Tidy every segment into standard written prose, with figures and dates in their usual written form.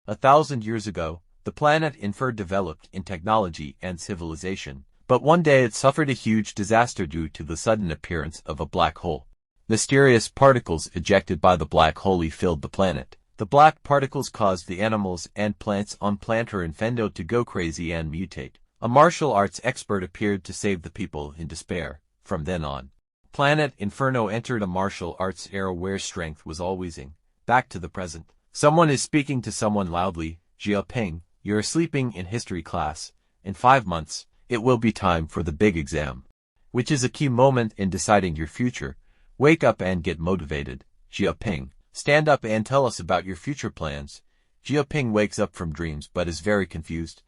1,000 years ago, the planet Infer developed in technology and civilization, but one day it suffered a huge disaster due to the sudden appearance of a black hole. Mysterious particles ejected by the black hole filled the planet. The black particles caused the animals and plants on Planter Infendo to go crazy and mutate. A martial arts expert appeared to save the people in despair. From then on, Planet Inferno entered a martial arts era where strength was always in. Back to the present. Someone is speaking to someone loudly. Xiaoping, you're sleeping in history class. In 5 months, it will be time for the big exam, which is a key moment in deciding your future. Wake up and get motivated. Xiaoping, stand up and tell us about your future plans. Xiaoping wakes up from dreams but is very confused.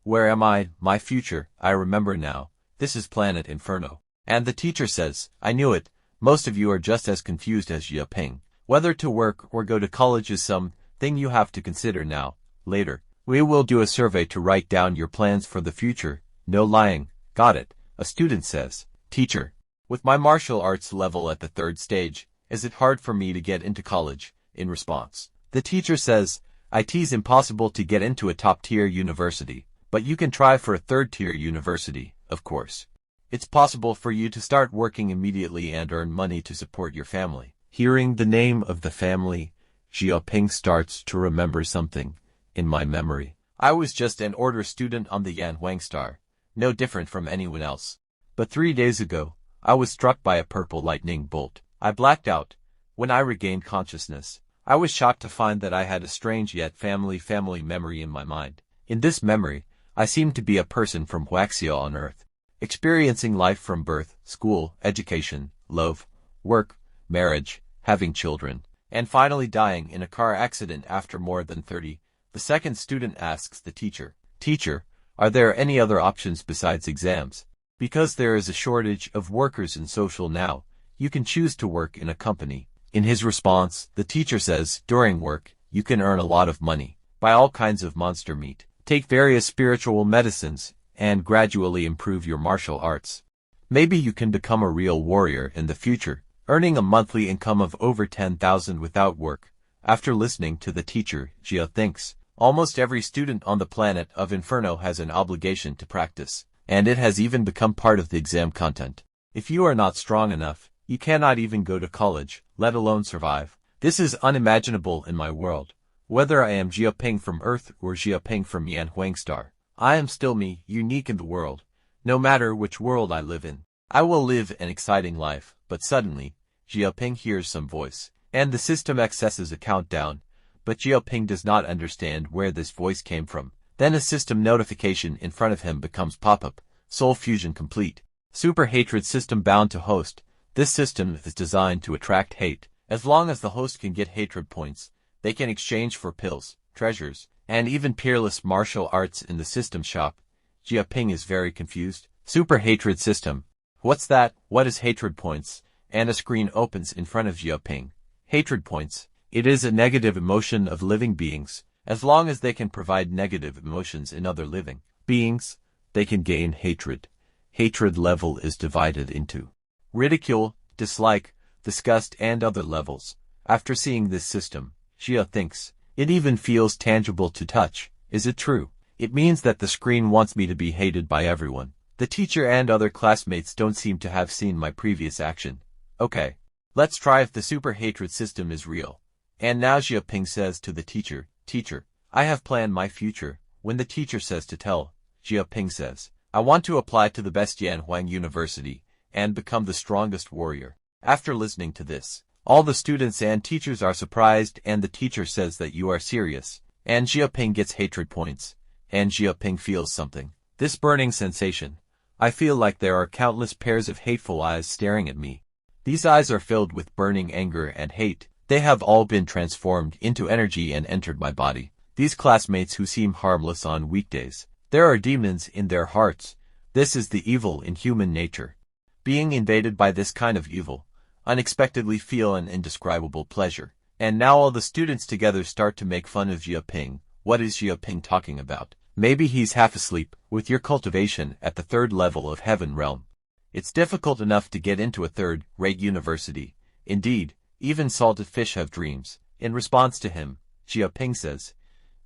Where am I? My future, I remember now. This is Planet Inferno. And the teacher says, I knew it. Most of you are just as confused as Xiaoping. Whether to work or go to college is something you have to consider now. Later, we will do a survey to write down your plans for the future. No lying. Got it. A student says, Teacher, with my martial arts level at the 3rd stage, is it hard for me to get into college? In response, the teacher says, It's impossible to get into a top-tier university, but you can try for a 3rd-tier university, of course. It's possible for you to start working immediately and earn money to support your family. Hearing the name of the family, Xiaoping starts to remember something. In my memory, I was just an order student on the Yanhuang Star, no different from anyone else. But 3 days ago, I was struck by a purple lightning bolt. I blacked out. When I regained consciousness, I was shocked to find that I had a strange yet family memory in my mind. In this memory, I seemed to be a person from Huaxia on Earth, experiencing life from birth, school, education, love, work, marriage, having children, and finally dying in a car accident after more than 30. The second student asks the teacher, Teacher, are there any other options besides exams? Because there is a shortage of workers in social now, you can choose to work in a company. In his response, the teacher says, during work, you can earn a lot of money, buy all kinds of monster meat, take various spiritual medicines, and gradually improve your martial arts. Maybe you can become a real warrior in the future, earning a monthly income of over 10,000 without work. After listening to the teacher, Jia thinks, almost every student on the planet of Inferno has an obligation to practice, and it has even become part of the exam content. If you are not strong enough, you cannot even go to college, let alone survive. This is unimaginable in my world. Whether I am Xiaoping from Earth or Xiaoping from Yanhuang Star, I am still me, unique in the world. No matter which world I live in, I will live an exciting life. But suddenly, Xiaoping hears some voice, and the system accesses a countdown, but Xiaoping does not understand where this voice came from. Then a system notification in front of him becomes pop-up, Soul Fusion complete. Super Hatred System bound to host. This system is designed to attract hate. As long as the host can get hatred points, they can exchange for pills, treasures, and even peerless martial arts in the system shop. Xiaoping is very confused. Super Hatred System. What's that? What is hatred points? And a screen opens in front of Xiaoping. Hatred points. It is a negative emotion of living beings. As long as they can provide negative emotions in other living beings, they can gain hatred. Hatred level is divided into ridicule, dislike, disgust, and other levels. After seeing this system, Xia thinks, it even feels tangible to touch. Is it true? It means that the screen wants me to be hated by everyone. The teacher and other classmates don't seem to have seen my previous action. Okay, let's try if the super hatred system is real. And now Xiaoping says to the teacher, Teacher, I have planned my future. When the teacher says to tell, Xiaoping says, I want to apply to the best Yanhuang University and become the strongest warrior. After listening to this, all the students and teachers are surprised, and the teacher says that you are serious. And Xiaoping gets hatred points. And Xiaoping feels something. This burning sensation. I feel like there are countless pairs of hateful eyes staring at me. These eyes are filled with burning anger and hate. They have all been transformed into energy and entered my body. These classmates who seem harmless on weekdays, there are demons in their hearts. This is the evil in human nature. Being invaded by this kind of evil, unexpectedly feel an indescribable pleasure. And now all the students together start to make fun of Xiaoping. What is Xiaoping talking about? Maybe he's half asleep. With your cultivation at the 3rd level of Heaven Realm, it's difficult enough to get into a 3rd-rate university. Indeed, even salted fish have dreams. In response to him, Xiaoping says,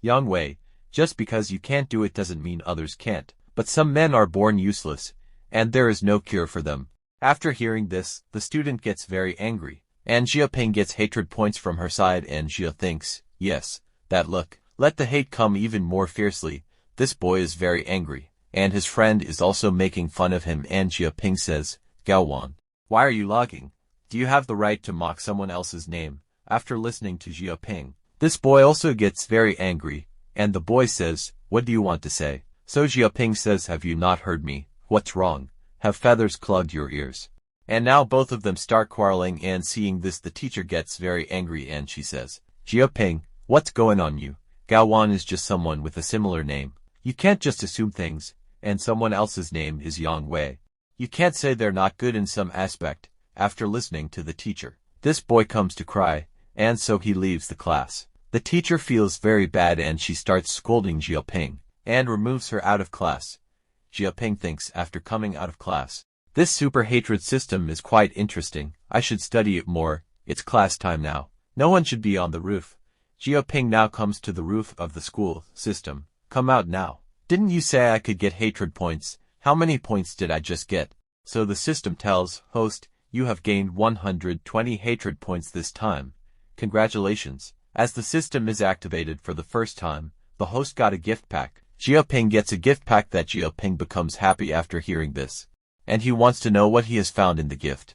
Yang Wei, just because you can't do it doesn't mean others can't. But some men are born useless, and there is no cure for them. After hearing this, the student gets very angry, and Jia Ping gets hatred points from her side, and Jia thinks, yes, that look. Let the hate come even more fiercely. This boy is very angry, and his friend is also making fun of him, and Jia Ping says, Gao Wan, why are you logging? Do you have the right to mock someone else's name? After listening to Jia Ping, this boy also gets very angry, and the boy says, what do you want to say? So Jia Ping says, have you not heard me? What's wrong? Have feathers clogged your ears? And now both of them start quarreling, and seeing this the teacher gets very angry and she says, Jia Ping, what's going on you? Gao Wan is just someone with a similar name. You can't just assume things, and someone else's name is Yang Wei. You can't say they're not good in some aspect. After listening to the teacher, this boy comes to cry, and so he leaves the class. The teacher feels very bad and she starts scolding Jia Ping, and removes her out of class. Jia Ping thinks after coming out of class, this super hatred system is quite interesting. I should study it more. It's class time now. No one should be on the roof. Jia Ping now comes to the roof of the school system. Come out now. Didn't you say I could get hatred points? How many points did I just get? So the system tells, host, you have gained 120 hatred points this time. Congratulations. As the system is activated for the first time, the host got a gift pack. Jia Ping gets a gift pack. That Jia Ping becomes happy after hearing this, and he wants to know what he has found in the gift.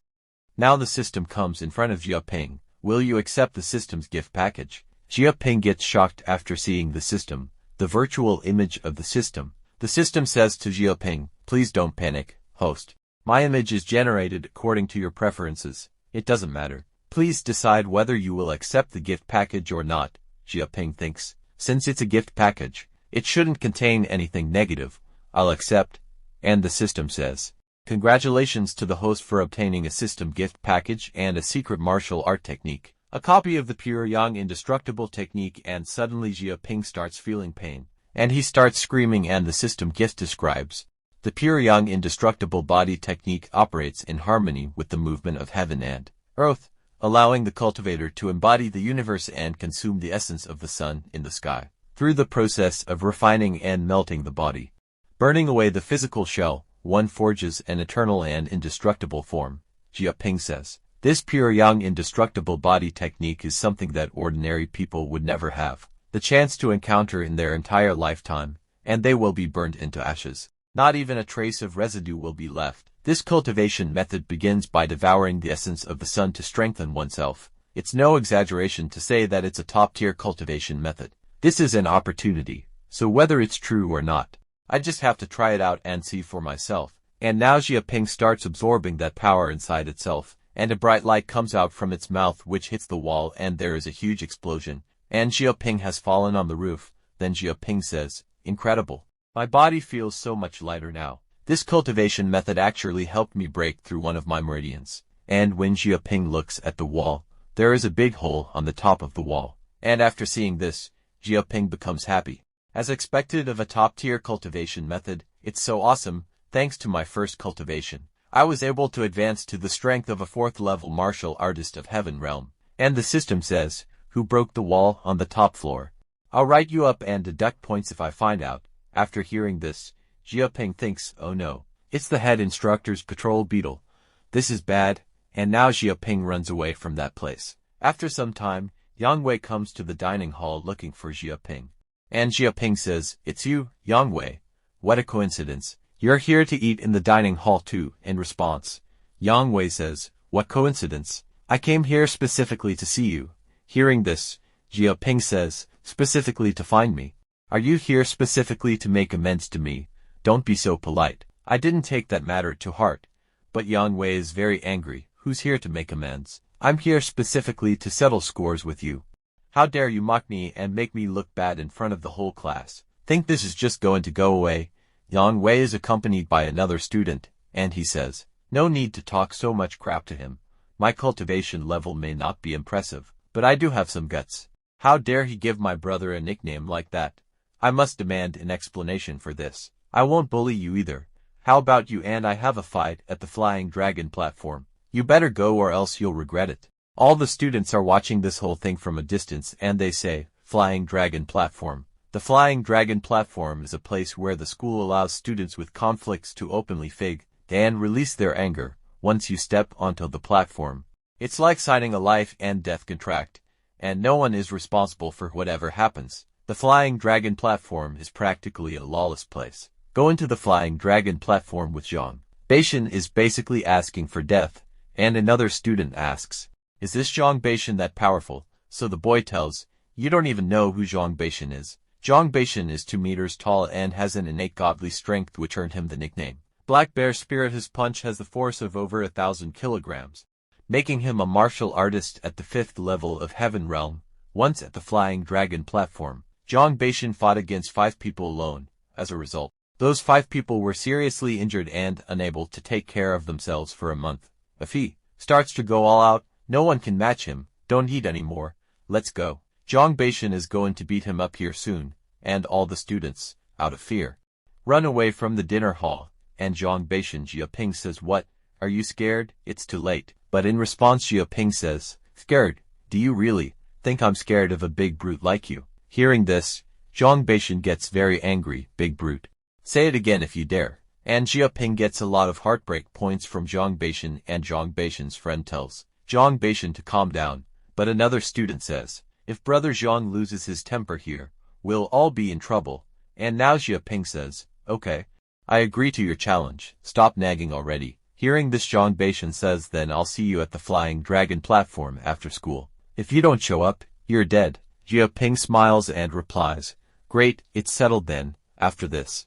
Now the system comes in front of Jia Ping. Will you accept the system's gift package? Jia Ping gets shocked after seeing the system, the virtual image of the system. The system says to Jia Ping, please don't panic, host. My image is generated according to your preferences. It doesn't matter. Please decide whether you will accept the gift package or not. Jia Ping thinks, since it's a gift package, it shouldn't contain anything negative. I'll accept. And the system says, congratulations to the host for obtaining a system gift package and a secret martial art technique. A copy of the pure yang indestructible technique, and suddenly Jia Ping starts feeling pain, and he starts screaming, and the system gift describes, the pure yang indestructible body technique operates in harmony with the movement of heaven and earth, allowing the cultivator to embody the universe and consume the essence of the sun in the sky, through the process of refining and melting the body. Burning away the physical shell, one forges an eternal and indestructible form, Jia Ping says. This pure yang indestructible body technique is something that ordinary people would never have the chance to encounter in their entire lifetime, and they will be burned into ashes. Not even a trace of residue will be left. This cultivation method begins by devouring the essence of the sun to strengthen oneself. It's no exaggeration to say that it's a top-tier cultivation method. This is an opportunity, so whether it's true or not, I just have to try it out and see for myself. And now Jia Ping starts absorbing that power inside itself, and a bright light comes out from its mouth which hits the wall, and there is a huge explosion, and Jia Ping has fallen on the roof. Then Jia Ping says, incredible. My body feels so much lighter now. This cultivation method actually helped me break through one of my meridians. And when Jia Ping looks at the wall, there is a big hole on the top of the wall. And after seeing this, Jia Ping becomes happy. As expected of a top-tier cultivation method, it's so awesome. Thanks to my first cultivation, I was able to advance to the strength of a 4th-level martial artist of Heaven Realm. And the system says, who broke the wall on the top floor? I'll write you up and deduct points if I find out. After hearing this, Jia Ping thinks, oh no, it's the head instructor's patrol beetle. This is bad, and now Jia Ping runs away from that place. After some time, Yang Wei comes to the dining hall looking for Jia Ping. And Jia Ping says, it's you, Yang Wei. What a coincidence. You're here to eat in the dining hall too. In response, Yang Wei says, what coincidence? I came here specifically to see you. Hearing this, Jia Ping says, specifically to find me? Are you here specifically to make amends to me? Don't be so polite. I didn't take that matter to heart. But Yang Wei is very angry. Who's here to make amends? I'm here specifically to settle scores with you. How dare you mock me and make me look bad in front of the whole class? Think this is just going to go away? Yang Wei is accompanied by another student, and he says, no need to talk so much crap to him. My cultivation level may not be impressive, but I do have some guts. How dare he give my brother a nickname like that? I must demand an explanation for this. I won't bully you either. How about you and I have a fight at the Flying Dragon platform? You better go or else you'll regret it. All the students are watching this whole thing from a distance and they say, Flying Dragon platform. The Flying Dragon platform is a place where the school allows students with conflicts to openly fig and release their anger once you step onto the platform. It's like signing a life and death contract, and no one is responsible for whatever happens. The Flying Dragon platform is practically a lawless place. Go into the Flying Dragon platform with Zhang Baishan is basically asking for death, and another student asks, "Is this Zhang Baishan that powerful?" So the boy tells, "You don't even know who Zhang Baishan is." Zhang Baishan is 2 meters tall and has an innate godly strength which earned him the nickname Black Bear Spirit. His punch has the force of over 1,000 kilograms, making him a martial artist at the 5th level of Heaven Realm. Once at the Flying Dragon platform, Zhang Baishan fought against 5 people alone. As a result, those 5 people were seriously injured and unable to take care of themselves for a month. If he starts to go all out, no one can match him. Don't eat anymore. Let's go. Zhang Baishan is going to beat him up here soon, and all the students, out of fear, run away from the dinner hall, and Zhang Baishan Jiaping says, "What? Are you scared? It's too late." But in response Jiaping says, "Scared? Do you really think I'm scared of a big brute like you?" Hearing this, Zhang Baishan gets very angry. "Big brute? Say it again if you dare." And Jiaping gets a lot of heartbreak points from Zhang Baishan, and Zhang Baishan's friend tells Zhang Baishan to calm down. But another student says, "If Brother Zhang loses his temper here, we'll all be in trouble." And now Jiaping says, "Okay, I agree to your challenge. Stop nagging already." Hearing this, Zhang Baishan says, "Then I'll see you at the Flying Dragon platform after school. If you don't show up, you're dead." Jiaping smiles and replies, "Great, it's settled then." After this,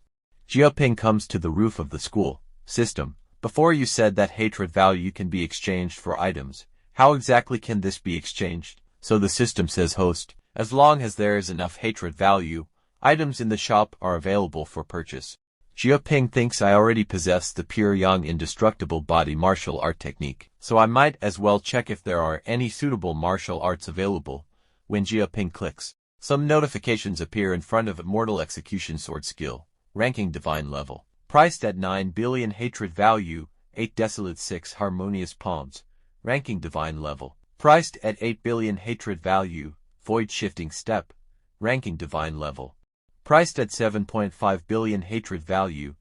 Jiaping comes to the roof of the school system. "Before you said that hatred value can be exchanged for items. How exactly can this be exchanged?" So the system says, "Host, as long as there is enough hatred value, items in the shop are available for purchase." Jiaping thinks, "I already possess the pure yang indestructible body martial art technique, so I might as well check if there are any suitable martial arts available." When Jiaping clicks, some notifications appear in front of Immortal Execution Sword Skill, ranking Divine Level. Priced at 9 billion hatred value, 8 Desolate 6 Harmonious Palms, ranking Divine Level. Priced at 8 billion hatred value, Void Shifting Step, ranking Divine Level. Priced at 7.5 billion hatred value,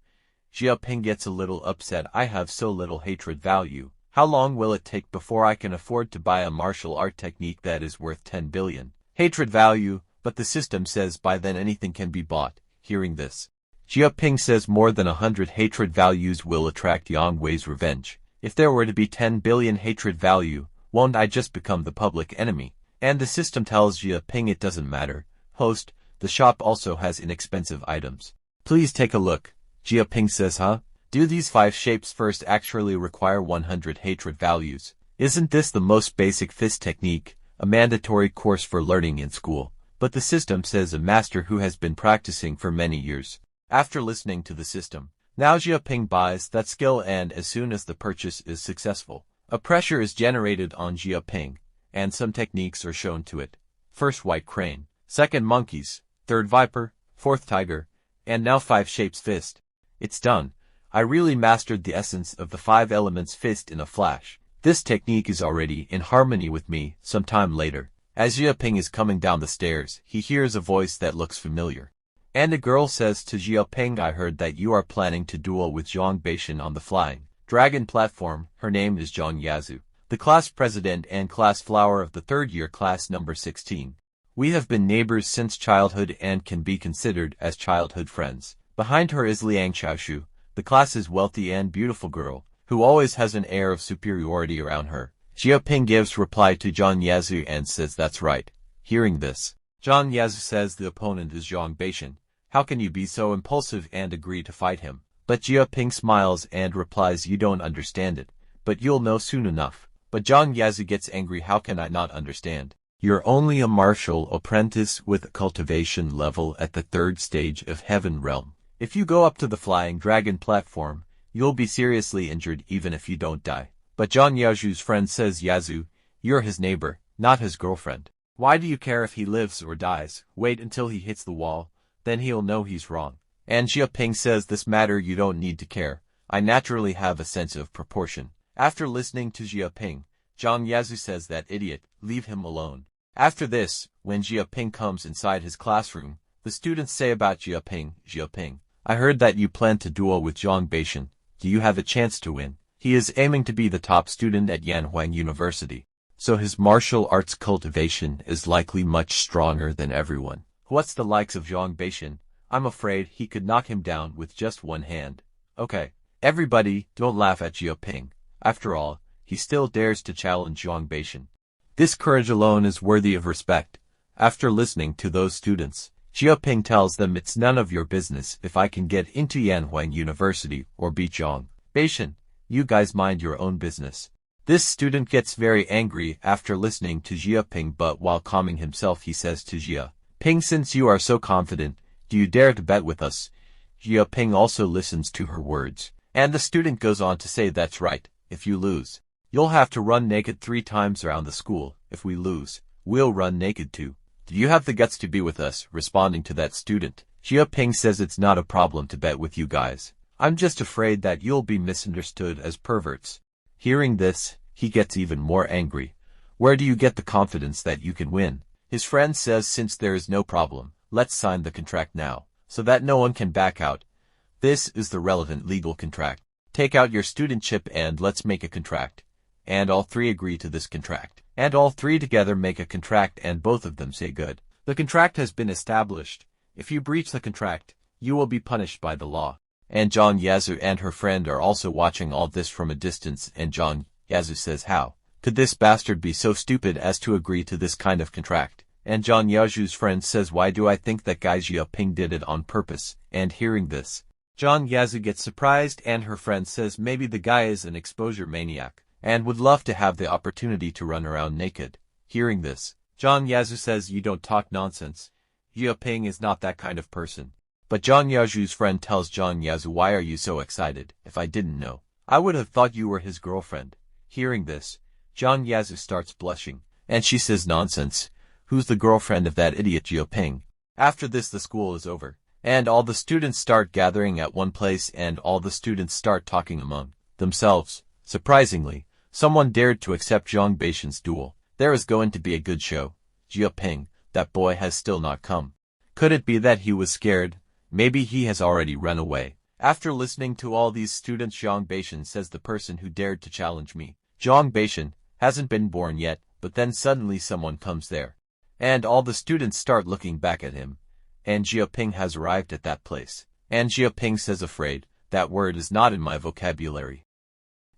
Jiaping gets a little upset. "I have so little hatred value. How long will it take before I can afford to buy a martial art technique that is worth 10 billion hatred value?" But the system says by then anything can be bought. Hearing this, Jiaping says, "More than 100 hatred values will attract Yang Wei's revenge. If there were to be 10 billion hatred value, won't I just become the public enemy?" And the system tells Jiaping it doesn't matter. "Host, the shop also has inexpensive items. Please take a look." Jiaping says, "Huh? Do these 5 shapes first actually require 100 hatred values? Isn't this the most basic fist technique, a mandatory course for learning in school?" But the system says, "A master who has been practicing for many years." After listening to the system, now Jiaping buys that skill, and as soon as the purchase is successful, a pressure is generated on Jiaping, and some techniques are shown to it. First White Crane, second Monkeys, third Viper, fourth Tiger, and now 5 Shapes Fist. It's done. I really mastered the essence of the 5 elements fist in a flash. This technique is already in harmony with me. Some time later, as Jiaping is coming down the stairs, he hears a voice that looks familiar. And a girl says to Jiaping, "I heard that you are planning to duel with Zhang Baishan on the Flying Dragon platform." Her name is Zhang Yazu, the class president and class flower of the 3rd year class number 16. "We have been neighbors since childhood and can be considered as childhood friends." Behind her is Liang Xiaoshu, the class's wealthy and beautiful girl, who always has an air of superiority around her. Jiaping gives reply to Zhang Yazu and says, "That's right." Hearing this, Zhang Yazu says, "The opponent is Zhang Baishan. How can you be so impulsive and agree to fight him?" But Jiaping smiles and replies, "You don't understand it, but you'll know soon enough." But Zhang Yazu gets angry. "How can I not understand? You're only a martial apprentice with a cultivation level at the 3rd stage of Heaven Realm. If you go up to the Flying Dragon platform, you'll be seriously injured even if you don't die." But Zhang Yazu's friend says, "Yazu, you're his neighbor, not his girlfriend. Why do you care if he lives or dies? Wait until he hits the wall, then he'll know he's wrong." And Jiaping says, "This matter you don't need to care. I naturally have a sense of proportion." After listening to Jiaping, Zhang Yazu says, "That idiot, leave him alone." After this, when Jiaping comes inside his classroom, The students say about Jiaping. Jiaping, I heard that you plan to duel with Zhang Beixin. Do you have a chance to win? He is aiming to be the top student at Yanhuang University, so his martial arts cultivation is likely much stronger than everyone. What's the likes of Zhang Beixin? I'm afraid he could knock him down with just one hand. Okay, everybody, don't laugh at Jiaping. After all, he still dares to challenge Zhang Beixin. This courage alone is worthy of respect. After listening to those students, Jiaping tells them it's none of your business if I can get into Yanhuang University or beat Zhang Beixin. You guys mind your own business. This student gets very angry after listening to Jiaping, but while calming himself he says to Jiaping, since you are so confident, do you dare to bet with us? Jiaping also listens to her words, and the student goes on to say, that's right, if you lose, you'll have to run naked 3 times around the school. If we lose, we'll run naked too. Do you have the guts to be with us? Responding to that student, Jiaping says it's not a problem to bet with you guys. I'm just afraid that you'll be misunderstood as perverts. Hearing this, he gets even more angry. Where do you get the confidence that you can win? His friend says, since there is no problem, let's sign the contract now, so that no one can back out. This is the relevant legal contract. Take out your studentship and let's make a contract. And all 3 agree to this contract. And all 3 together make a contract and both of them say good. The contract has been established. If you breach the contract, you will be punished by the law. And Zhang Yazu and her friend are also watching all this from a distance, and Zhang Yazu says, how could this bastard be so stupid as to agree to this kind of contract? And Zhang Yazu's friend says, why do I think that guy Jiaping did it on purpose? And hearing this, Zhang Yazu gets surprised and her friend says maybe the guy is an exposure maniac and would love to have the opportunity to run around naked. Hearing this, Zhang Yazu says, you don't talk nonsense. Jiaping is not that kind of person. But Zhang Yazu's friend tells Zhang Yazu, why are you so excited? If I didn't know, I would have thought you were his girlfriend. Hearing this, Zhang Yazu starts blushing, and she says, nonsense. Who's the girlfriend of that idiot Jiaping? After this, the school is over, and all the students start gathering at one place, and all the students start talking among themselves. Surprisingly, someone dared to accept Zhang Beixin's duel. There is going to be a good show. Jiaping, that boy has still not come. Could it be that he was scared? Maybe he has already run away. After listening to all these students, Zhang Beixin says, the person who dared to challenge me, Zhang Beixin, hasn't been born yet. But then suddenly someone comes there, and all the students start looking back at him, and Jiaping has arrived at that place. And Jiaping says, afraid, that word is not in my vocabulary.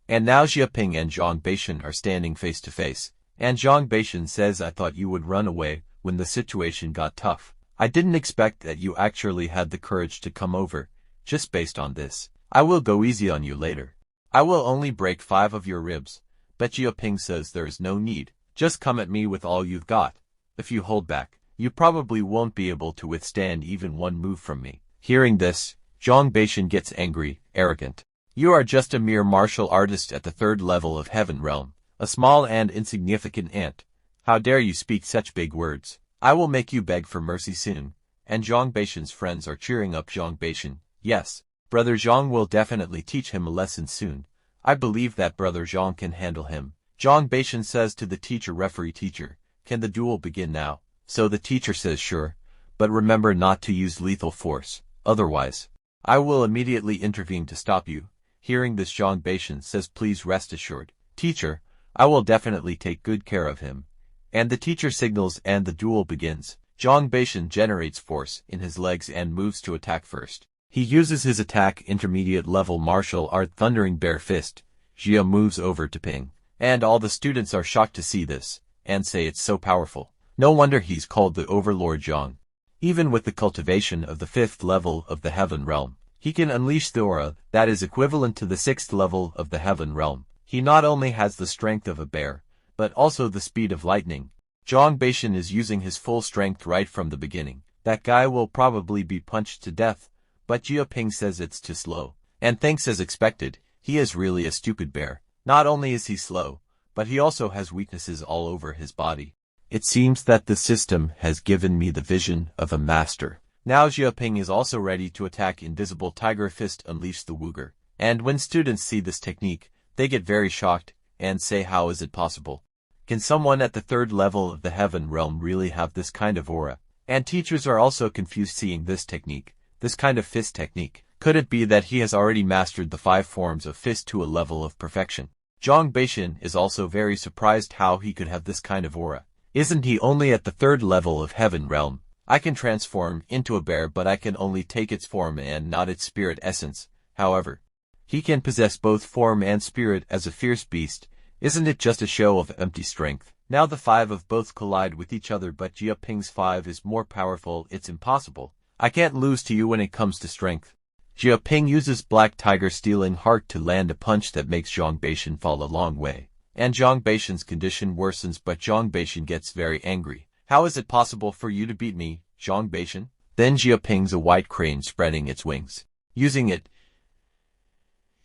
And now Jiaping and Zhang Beixin are standing face to face, and Zhang Beixin says, I thought you would run away when the situation got tough. I didn't expect that you actually had the courage to come over. Just based on this, I will go easy on you later. I will only break 5 of your ribs. But Jiaping says, there is no need. Just come at me with all you've got. If you hold back, you probably won't be able to withstand even one move from me. Hearing this, Zhang Beixin gets angry, arrogant. You are just a mere martial artist at the 3rd level of Heaven Realm, a small and insignificant ant. How dare you speak such big words? I will make you beg for mercy soon. And Zhang Beixin's friends are cheering up Zhang Beixin. Yes, Brother Zhang will definitely teach him a lesson soon. I believe that Brother Zhang can handle him. Zhang Beixin says to the teacher, referee, teacher, can the duel begin now? So the teacher says, sure, but remember not to use lethal force. Otherwise, I will immediately intervene to stop you. Hearing this, Zhang Beixin says, please rest assured, teacher, I will definitely take good care of him. And the teacher signals and the duel begins. Zhang Beixin generates force in his legs and moves to attack first. He uses his attack intermediate level martial art Thundering Bear Fist. Jia moves over to Ping, and all the students are shocked to see this, and say it's so powerful. No wonder he's called the Overlord Zhang. Even with the cultivation of the 5th level of the Heaven Realm, he can unleash the aura that is equivalent to the 6th level of the Heaven Realm. He not only has the strength of a bear, but also the speed of lightning. Zhang Beixin is using his full strength right from the beginning. That guy will probably be punched to death, but Jiaping says it's too slow, and thinks as expected, he is really a stupid bear. Not only is he slow, but he also has weaknesses all over his body. It seems that the system has given me the vision of a master. Now Jiaping is also ready to attack Invisible Tiger Fist, unleash the Wuger. And when students see this technique, they get very shocked, and say, how is it possible? Can someone at the 3rd level of the Heaven Realm really have this kind of aura? And teachers are also confused seeing this technique, this kind of fist technique. Could it be that he has already mastered the 5 forms of fist to a level of perfection? Zhang Beishan is also very surprised how he could have this kind of aura. Isn't he only at the 3rd level of heaven realm? I can transform into a bear, but I can only take its form and not its spirit essence. However, he can possess both form and spirit as a fierce beast. Isn't it just a show of empty strength? Now the 5 of both collide with each other, but Jia Ping's 5 is more powerful. It's impossible. I can't lose to you when it comes to strength. Jia Ping uses Black Tiger Stealing Heart to land a punch that makes Zhang Beishan fall a long way. And Zhang Beishan's condition worsens, but Zhang Beishan gets very angry. How is it possible for you to beat me, Zhang Beishan? Then Jia Ping's a white crane spreading its wings. Using it,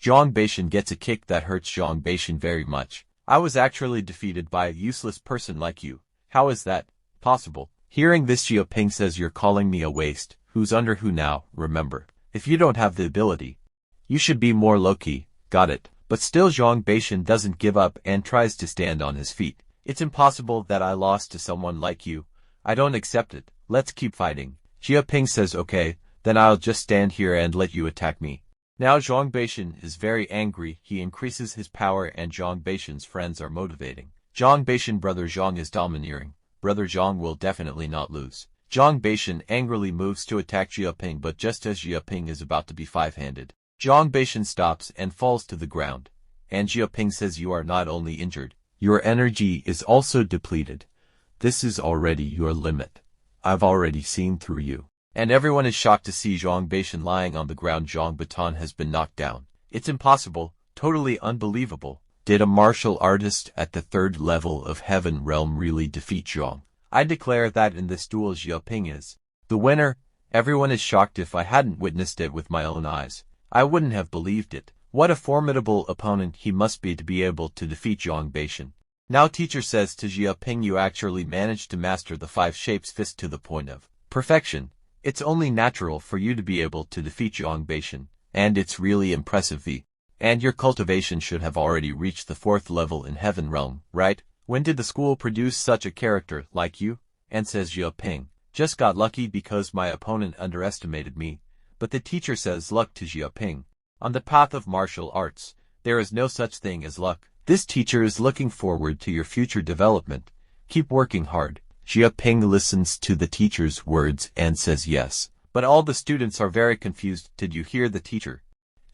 Zhang Beishan gets a kick that hurts Zhang Beishan very much. I was actually defeated by a useless person like you. How is that possible? Hearing this, Jia Ping says, you're calling me a waste. Who's under who now? Remember, if you don't have the ability, you should be more low-key. Got it. But still Zhang Beishan doesn't give up and tries to stand on his feet. It's impossible that I lost to someone like you. I don't accept it. Let's keep fighting. Jia Ping says, okay, then I'll just stand here and let you attack me. Now Zhang Beishan is very angry. He increases his power and Zhang Beishan's friends are motivating. Zhang Beishan, brother Zhang is domineering. Brother Zhang will definitely not lose. Zhang Beishan angrily moves to attack Jia Ping, but just as Jia Ping is about to be 5-handed, Zhang Beishan stops and falls to the ground. And Jia Ping says, you are not only injured, your energy is also depleted. This is already your limit. I've already seen through you. And everyone is shocked to see Zhang Beishan lying on the ground. Zhang Baton has been knocked down. It's impossible, totally unbelievable. Did a martial artist at the 3rd level of heaven realm really defeat Zhang? I declare that in this duel Jia Ping is the winner. Everyone is shocked. If I hadn't witnessed it with my own eyes, I wouldn't have believed it. What a formidable opponent he must be to be able to defeat Zhang Beishan. Now teacher says to Jia Ping, you actually managed to master the 5 shapes fist to the point of perfection. It's only natural for you to be able to defeat Zhang Beishan, and it's really impressive. And your cultivation should have already reached the 4th level in heaven realm, right? When did the school produce such a character like you? And says Jia Ping, just got lucky because my opponent underestimated me. But the teacher says luck to Jia Ping. On the path of martial arts, there is no such thing as luck. This teacher is looking forward to your future development. Keep working hard. Jia Ping listens to the teacher's words and says yes. But all the students are very confused. Did you hear the teacher?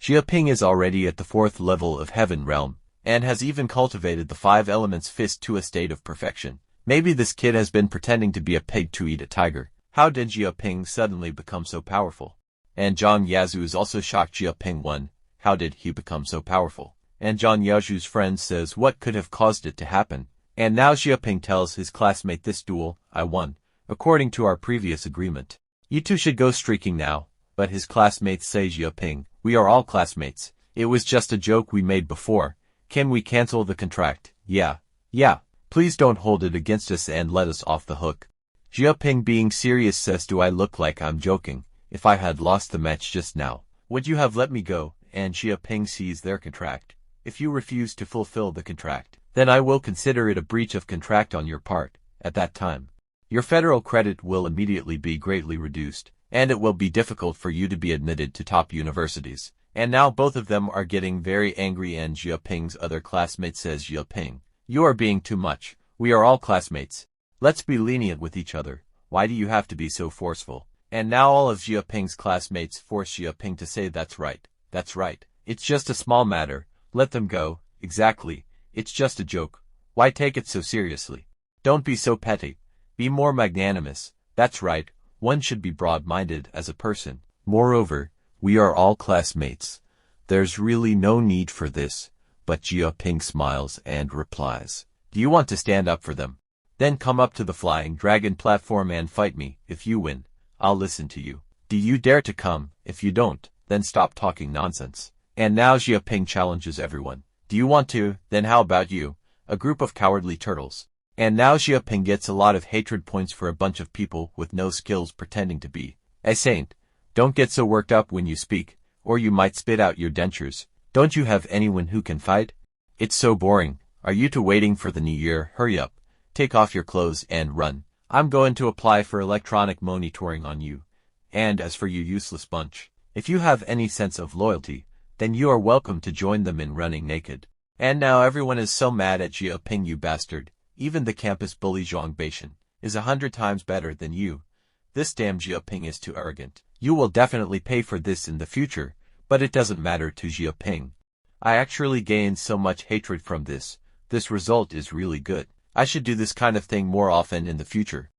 Jia Ping is already at the 4th level of heaven realm, and has even cultivated the 5 elements fist to a state of perfection. Maybe this kid has been pretending to be a pig to eat a tiger. How did Jia Ping suddenly become so powerful? And Zhang Yazu is also shocked. Jia Ping won. How did he become so powerful? And Zhang Yazu's friend says, what could have caused it to happen? And now Jia Ping tells his classmate, this duel, I won. According to our previous agreement, you two should go streaking now. But his classmates say, Jia Ping, we are all classmates. It was just a joke we made before. Can we cancel the contract? Yeah. Please don't hold it against us and let us off the hook. Jia Ping, being serious, says, do I look like I'm joking? If I had lost the match just now, would you have let me go? And Jia Ping sees their contract. If you refuse to fulfill the contract, then I will consider it a breach of contract on your part. At that time, your federal credit will immediately be greatly reduced, and it will be difficult for you to be admitted to top universities. And now both of them are getting very angry, and Jia Ping's other classmate says, Jia Ping, you are being too much. We are all classmates. Let's be lenient with each other. Why do you have to be so forceful? And now all of Jia Ping's classmates force Jia Ping to say, that's right. It's just a small matter. Let them go. Exactly. It's just a joke. Why take it so seriously? Don't be so petty. Be more magnanimous. That's right. One should be broad-minded as a person. Moreover, we are all classmates. There's really no need for this. But Jia Ping smiles and replies, do you want to stand up for them? Then come up to the Flying Dragon platform and fight me. If you win, I'll listen to you. Do you dare to come? If you don't, then stop talking nonsense. And now Jia Ping challenges everyone. Do you want to? Then how about you? A group of cowardly turtles. And now Jia Ping gets a lot of hatred points for a bunch of people with no skills pretending to be a saint. Don't get so worked up when you speak, or you might spit out your dentures. Don't you have anyone who can fight? It's so boring. Are you two waiting for the new year? Hurry up. Take off your clothes and run. I'm going to apply for electronic monitoring on you. And as for you useless bunch, if you have any sense of loyalty, then you are welcome to join them in running naked. And now everyone is so mad at Xi Jinping, you bastard. Even the campus bully Zhang Baishan is 100 times better than you. This damn Xi Jinping is too arrogant. You will definitely pay for this in the future, but it doesn't matter to Xi Jinping. I actually gained so much hatred from this. This result is really good. I should do this kind of thing more often in the future.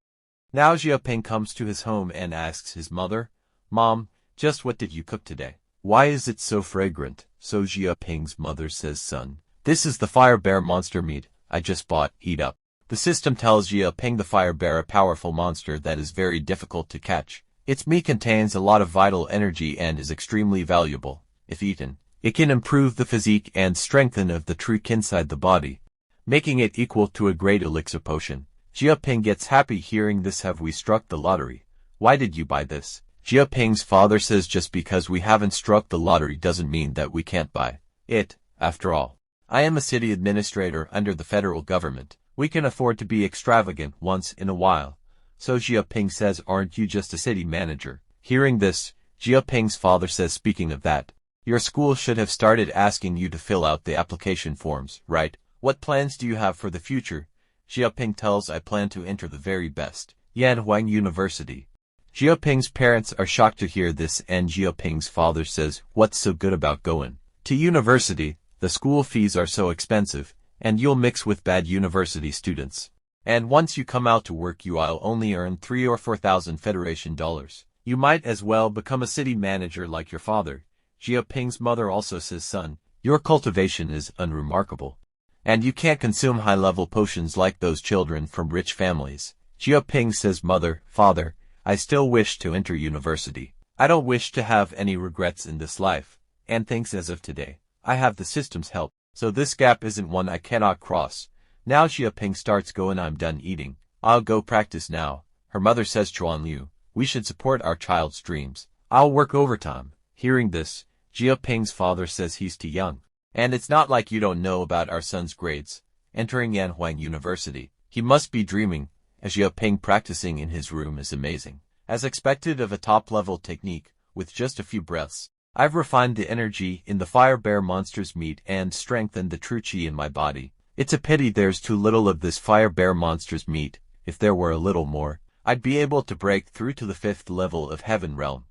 Now Xi Jinping comes to his home and asks his mother, Mom, just what did you cook today? Why is it so fragrant? So Xi Jinping's mother says, Son, this is the fire bear monster meat I just bought, eat up. The system tells Xi Jinping the fire bear a powerful monster that is very difficult to catch. Its meat contains a lot of vital energy and is extremely valuable. If eaten, it can improve the physique and strengthen of the tree inside the body, making it equal to a great elixir potion. Xi Jinping gets happy hearing this. Have we struck the lottery? Why did you buy this? Xi Jinping's father says just because we haven't struck the lottery doesn't mean that we can't buy it. After all, I am a city administrator under the federal government. We can afford to be extravagant once in a while. So Xi Jinping says, aren't you just a city manager? Hearing this, Xi Jinping's father says, speaking of that, your school should have started asking you to fill out the application forms, right? What plans do you have for the future? Xi Jinping tells, I plan to enter the very best Yanhuang University. Xi Jinping's parents are shocked to hear this, and Xi Jinping's father says, what's so good about going to university? The school fees are so expensive, and you'll mix with bad university students. And once you come out to work you'll only earn 3,000 or 4,000 Federation dollars. You might as well become a city manager like your father. Xi Jinping's mother also says, son, your cultivation is unremarkable. And you can't consume high-level potions like those children from rich families. Xi Jinping says, mother, father, I still wish to enter university. I don't wish to have any regrets in this life, and thinks as of today, I have the system's help, so this gap isn't one I cannot cross. Now Xi Jinping starts going, I'm done eating. I'll go practice now. Her mother says, Chuan Liu, we should support our child's dreams. I'll work overtime. Hearing this, Xi Jinping's father says he's too young. And it's not like you don't know about our son's grades. Entering Yanhuang University, he must be dreaming, as Xi Jinping practicing in his room is amazing. As expected of a top-level technique, with just a few breaths, I've refined the energy in the fire bear monster's meat and strengthened the true chi in my body. It's a pity there's too little of this fire bear monster's meat. If there were a little more, I'd be able to break through to the 5th level of heaven realm.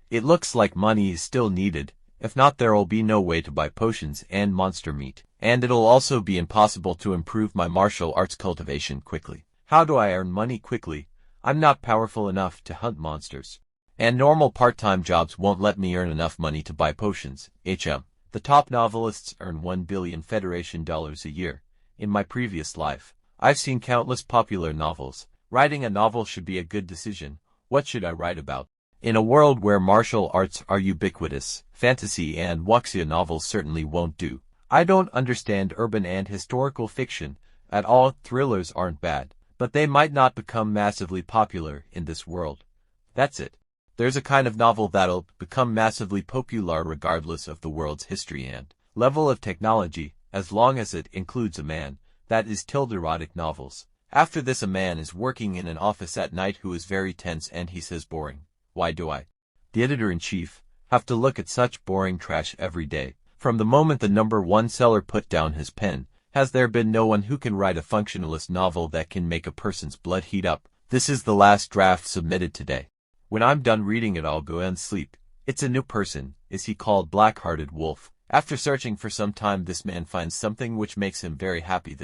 It looks like money is still needed. If not, there'll be no way to buy potions and monster meat, and it'll also be impossible to improve my martial arts cultivation quickly. How do I earn money quickly? I'm not powerful enough to hunt monsters, and normal part-time jobs won't let me earn enough money to buy potions. The top novelists earn 1 billion Federation dollars a year. In my previous life, I've seen countless popular novels. Writing a novel should be a good decision. What should I write about? In a world where martial arts are ubiquitous, fantasy and wuxia novels certainly won't do. I don't understand urban and historical fiction at all. Thrillers aren't bad, but they might not become massively popular in this world. That's it. There's a kind of novel that'll become massively popular regardless of the world's history and level of technology, as long as it includes a man. That is erotic novels. After this, a man is working in an office at night who is very tense, and he says, boring. Why do I, the editor-in-chief, have to look at such boring trash every day? From the moment the #1 seller put down his pen, has there been no one who can write a functionalist novel that can make a person's blood heat up? This is the last draft submitted today. When I'm done reading it, I'll go and sleep. It's a new person. Is he called Black-Hearted Wolf? After searching for some time, this man finds something which makes him very happy.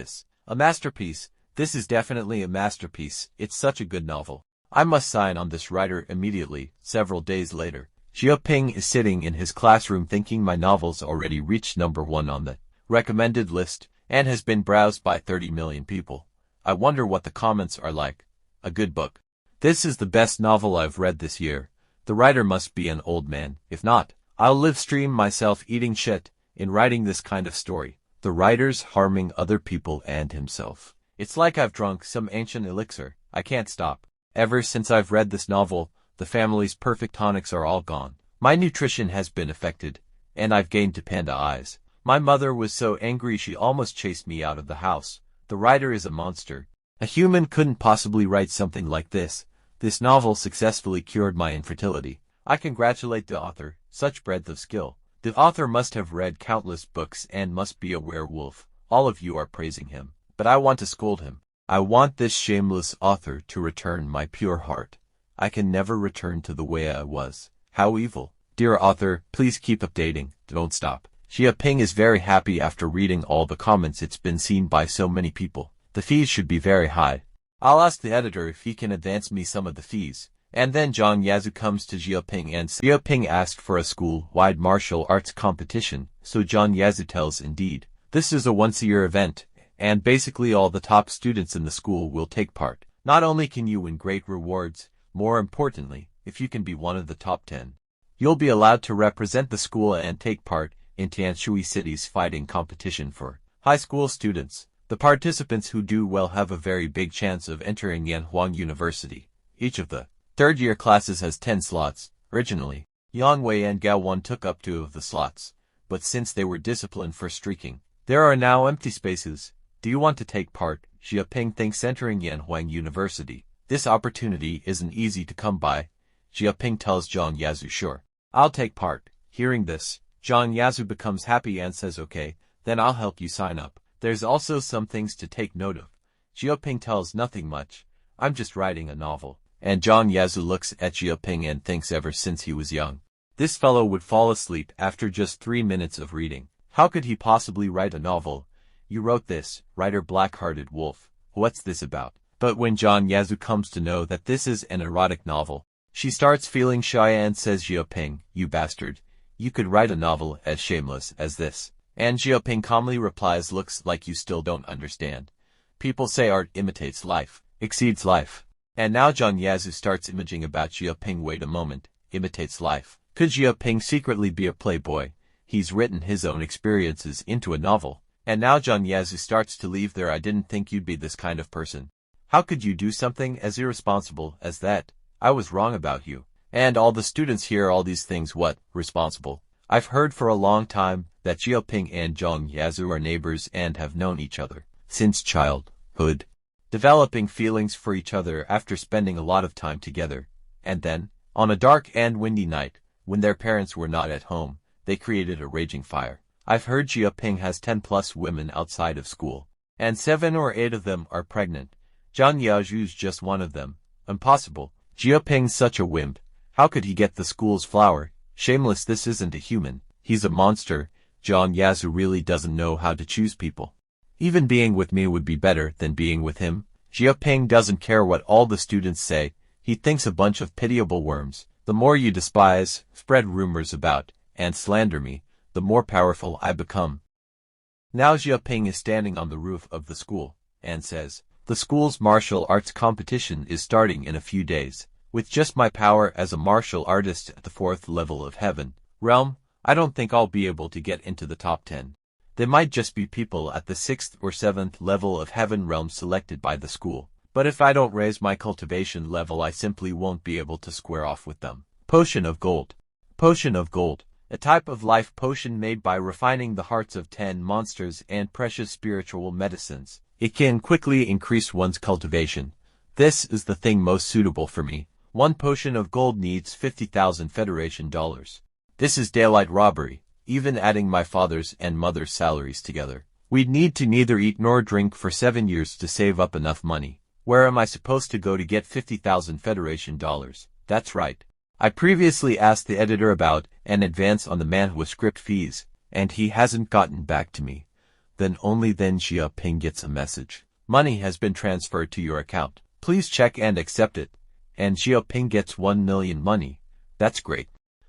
A masterpiece. This is definitely a masterpiece. It's such a good novel. I must sign on this writer immediately. Several days later, Xi Jinping is sitting in his classroom thinking, my novel's already reached #1 on the recommended list and has been browsed by 30 million people. I wonder what the comments are like. A good book. This is the best novel I've read this year. The writer must be an old man. If not, I'll live stream myself eating shit in writing this kind of story. The writer's harming other people and himself. It's like I've drunk some ancient elixir. I can't stop. Ever since I've read this novel, the family's perfect tonics are all gone. My nutrition has been affected, and I've gained to panda eyes. My mother was so angry she almost chased me out of the house. The writer is a monster. A human couldn't possibly write something like this. This novel successfully cured my infertility. I congratulate the author, such breadth of skill. The author must have read countless books and must be a werewolf. All of you are praising him. But I want to scold him. I want this shameless author to return my pure heart. I can never return to the way I was. How evil. Dear author, please keep updating. Don't stop. Xia Ping is very happy after reading all the comments. It's been seen by so many people. The fees should be very high. I'll ask the editor if he can advance me some of the fees. And then Zhang Yazu comes to Xia Ping and Xia Ping asked for a school-wide martial arts competition, so Zhang Yazu tells indeed. This is a once-a-year event, and basically all the top students in the school will take part. Not only can you win great rewards, more importantly, if you can be one of the top 10, you'll be allowed to represent the school and take part in Tianshui City's fighting competition for high school students. The participants who do well have a very big chance of entering Yanhuang University. Each of the third-year classes has 10 slots. Originally, Yang Wei and Gao Wan took up 2 of the slots, but since they were disciplined for streaking, there are now empty spaces. Do you want to take part? Xia Ping thinks entering Yanhuang University. This opportunity isn't easy to come by. Xia Ping tells Zhang Yazu sure. I'll take part. Hearing this, Zhang Yazu becomes happy and says okay, then I'll help you sign up. There's also some things to take note of. Xia Ping tells nothing much. I'm just writing a novel. And Zhang Yazu looks at Xia Ping and thinks ever since he was young, this fellow would fall asleep after just 3 minutes of reading. How could he possibly write a novel? You wrote this, writer Black-Hearted Wolf. What's this about? But when Zhang Yazu comes to know that this is an erotic novel, she starts feeling shy and says, Xia Ping, you bastard. You could write a novel as shameless as this. And Xia Ping calmly replies, looks like you still don't understand. People say art imitates life, exceeds life. And now Zhang Yazu starts imaging about Xia Ping. Wait a moment, imitates life. Could Xia Ping secretly be a playboy? He's written his own experiences into a novel. And now Zhang Yazu starts to leave there. I didn't think you'd be this kind of person. How could you do something as irresponsible as that? I was wrong about you. And all the students hear all these things. What, responsible? I've heard for a long time that Xia Ping and Zhang Yazu are neighbors and have known each other since childhood, developing feelings for each other after spending a lot of time together. And then, on a dark and windy night, when their parents were not at home, they created a raging fire. I've heard Xia Ping has 10+ women outside of school, and 7 or 8 of them are pregnant. Zhang Yazu's just one of them. Impossible. Xia Ping's such a wimp. How could he get the school's flower? Shameless, this isn't a human. He's a monster. Zhang Yazu really doesn't know how to choose people. Even being with me would be better than being with him. Xia Ping doesn't care what all the students say. He thinks a bunch of pitiable worms. The more you despise, spread rumors about, and slander me, the more powerful I become. Now Xia Ping is standing on the roof of the school, and says, the school's martial arts competition is starting in a few days. With just my power as a martial artist at the 4th level of heaven realm, I don't think I'll be able to get into the top 10. There might just be people at the 6th or 7th level of heaven realm selected by the school. But if I don't raise my cultivation level, I simply won't be able to square off with them. Potion of Gold. Potion of Gold. A type of life potion made by refining the hearts of 10 monsters and precious spiritual medicines. It can quickly increase one's cultivation. This is the thing most suitable for me. 1 potion of gold needs 50,000 Federation dollars. This is daylight robbery, even adding my father's and mother's salaries together. We'd need to neither eat nor drink for 7 years to save up enough money. Where am I supposed to go to get 50,000 Federation dollars? That's right. I previously asked the editor about an advance on the manhwa script fees, and he hasn't gotten back to me. Then only then Xia Ping gets a message. Money has been transferred to your account. Please check and accept it. And Xia Ping gets 1 million money. That's great.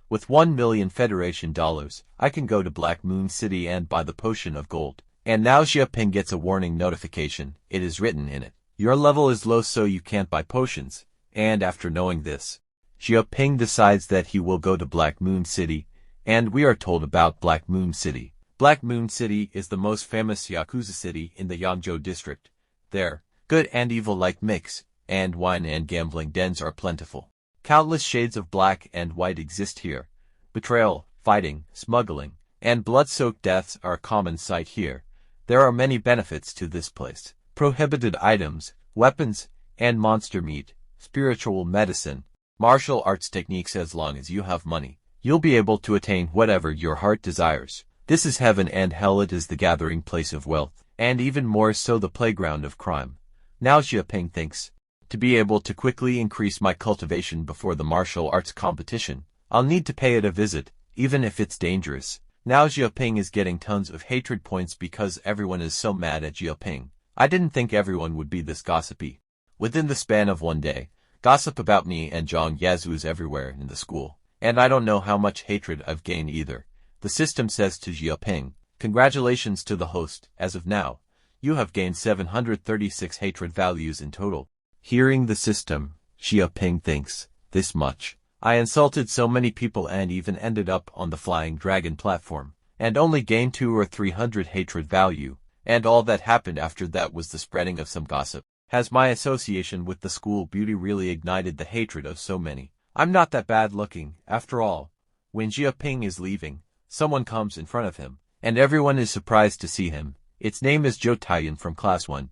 With 1 million Federation dollars, I can go to Black Moon City and buy the potion of gold. And now Xia Ping gets a warning notification. It is written in it. Your level is low, so you can't buy potions. And after knowing this, Xia Ping decides that he will go to Black Moon City, and we are told about Black Moon City. Black Moon City is the most famous Yakuza city in the Yangzhou district. There, good and evil like mix, and wine and gambling dens are plentiful. Countless shades of black and white exist here. Betrayal, fighting, smuggling, and blood-soaked deaths are a common sight here. There are many benefits to this place. Prohibited items, weapons, and monster meat, spiritual medicine, martial arts techniques. As long as you have money, you'll be able to attain whatever your heart desires. This is heaven and hell. It is the gathering place of wealth, and even more so the playground of crime. Now Xiaoping thinks, to be able to quickly increase my cultivation before the martial arts competition, I'll need to pay it a visit, even if it's dangerous. Now Xiaoping is getting tons of hatred points because everyone is so mad at Xiaoping. I didn't think everyone would be this gossipy. Within the span of one day, gossip about me and Zhang Yazu is everywhere in the school, and I don't know how much hatred I've gained either. The system says to Xiaoping, congratulations to the host, as of now, you have gained 736 hatred values in total. Hearing the system, Xiaoping thinks, this much. I insulted so many people and even ended up on the Flying Dragon platform, and only gained 200 or 300 hatred value, and all that happened after that was the spreading of some gossip. Has my association with the school beauty really ignited the hatred of so many? I'm not that bad looking, after all. When Xiaoping is leaving, someone comes in front of him, and everyone is surprised to see him. Its name is Zhou Taiyan from Class 1.